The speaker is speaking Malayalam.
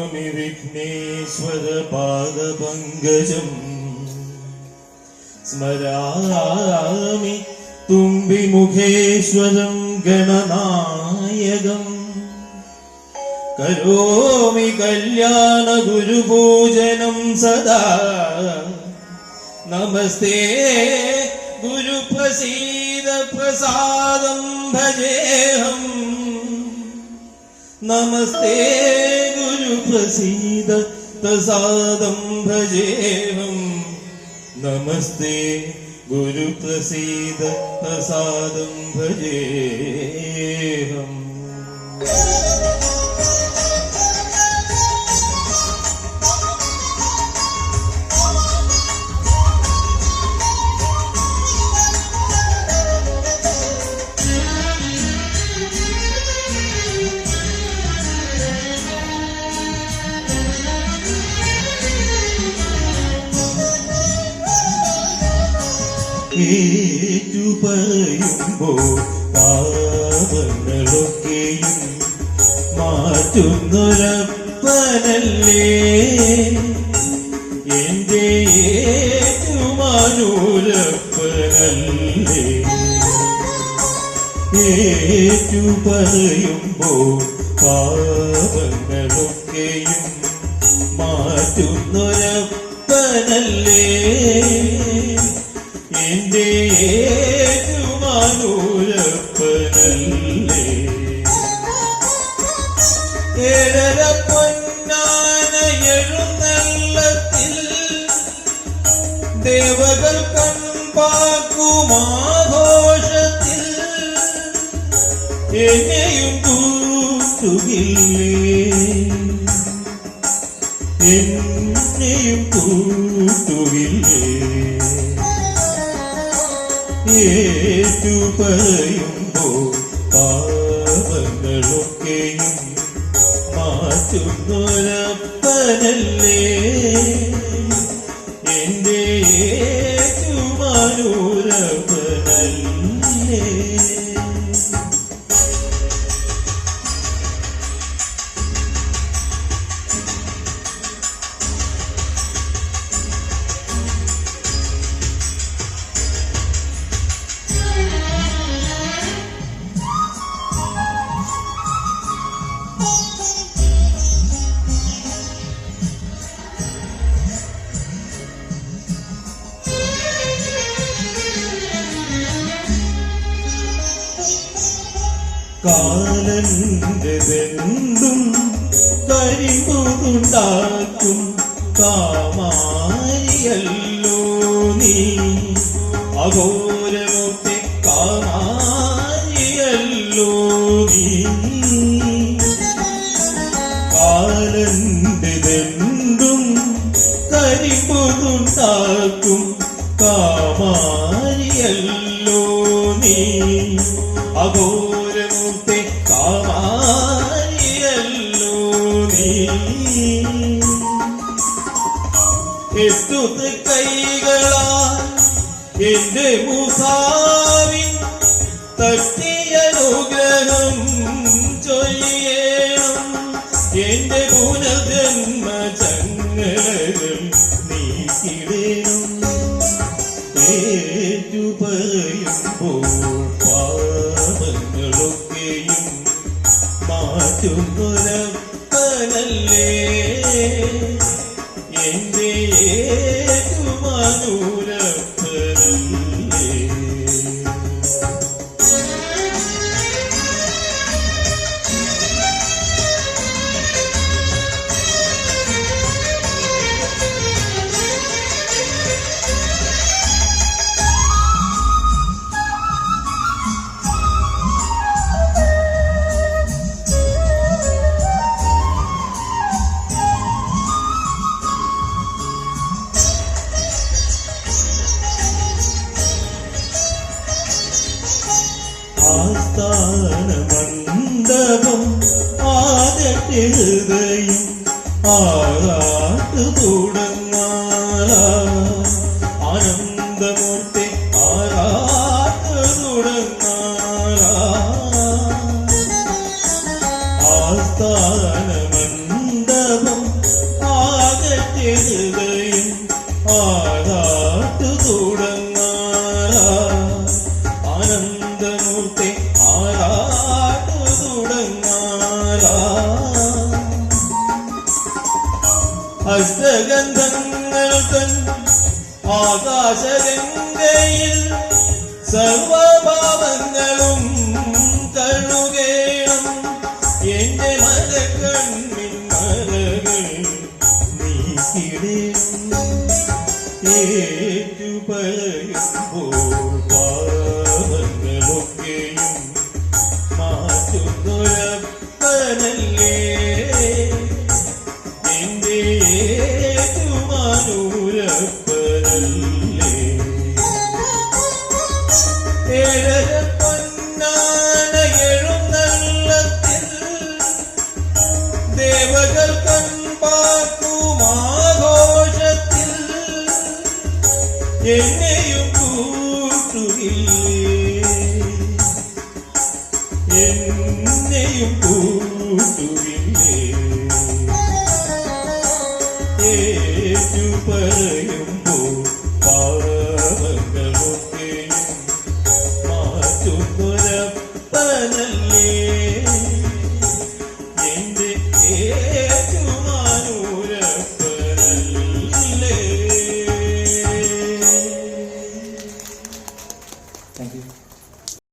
നമാമി വിഘ്നേശ്വര പാദപങ്കജം സ്മരാമി തുംബിമുഖേശ്വരം ഗണനായകം കരോമി കല്യാണ ഗുരുപൂജനം സദാ നമസ്തേ ഗുരുപ്രസീദ പ്രസാദം ഭജേഹം നമസ്തേ ഗുരുപ്രസീദ പ്രസാദം ഭജേഹം നമസ്തേ ഗുരുപ്രസീദ പ്രസാദം ഭജേഹം. ഏറ്റുപറയുമ്പോൾ പാപങ്ങളൊക്കെയും മാറ്റുന്നൊരപ്പനല്ലേ എന്റെ ഏറ്റുമാനൂരപ്പനല്ലേ. ഏറ്റുപറയുമ്പോൾ പാപങ്ങളൊക്കെയും മാറ്റുന്നൊരപ്പനല്ലേ എന്റെ ഏറ്റുമാനൂരപ്പനല്ലേ. ഏഴര പൊന്നാന എഴുന്നള്ളത്തിൽ ദേവകൾ കൺപാക്കുമാഘോഷത്തിൽ എന്നെയും കൂട്ടുകില്ലേ എന്നെയും കൂട്ടുകില്ലേ. ഏറ്റുപറയുമ്പോൾ പാപങ്ങളൊക്കെയും മാറ്റുന്നൊരപ്പനല്ലേ എന്റെ ഏറ്റുമാനൂരപ്പനല്ലേ. കാലന്റെ വെന്തും കരിമ്പുണ്ടാക്കും കാമാരിയല്ലോ നീ അഘോരമൊക്കെ കാമാരിയല്ലോ നീ. കാലന്റെ വെന്തും കരിമ്പുണ്ടാക്കും കാമാരിയല്ലോ നീ അഘോരമൂർത്തി കാമാരിയല്ലോ നീ. എട്ടു കൈകളാൽ എന്റെ മുഖാവിൻ തട്ടിയനുഗ്രഹം ചൊല്ലിയേണം എന്റെ പുനർജന്മ ചങ്ങലകൾ നീക്കിടേണം. ഏറ്റുപറയുമ്പോൾ പാപങ്ങളൊക്കെയും മാറ്റുന്നൊരപ്പനല്ലേ എന്റെ ഏറ്റുമാനൂരപ്പനല്ലേ. ആസ്ഥാനമണ്ഡപം ആദ്യത്തെ ഹൃദയം ആറാട്ട് തുടങ്ങാല ആനന്ദമൂർത്തി ആറാട്ട് തുടങ്ങാല. ആസ്ഥാനമണ്ഡപം അഷ്ടഗന്ധങ്ങൾ തൻ ആകാശഗംഗയിൽ സർവഭാവങ്ങളും കഴുകേണം എന്റെ മരക്കണ്ണിൻ മരകൾ നീക്കിടേണം ഏറ്റുപറയുമ്പോൾ പാവങ്ങളൊക്കെയും മാറ്റുന്നൊരപ്പനല്ലേ എന്റെ ഏറ്റുമാനൂരപ്പനല്ലേ ഏഴര പൊന്നാന എഴുന്നള്ളത്തിൽ ദേവകൾ കൺപാക്കുമാഘോഷത്തിൽ എന്നെയും കൂട്ടുകില്ലേ എന്നെയും കൂട്ടുകില്ലേ ഏറ്റു പറയുമ്പോൾ പാവങ്ങളൊക്കെയും മാറ്റുന്നൊരപ്പനല്ലേ എന്റെ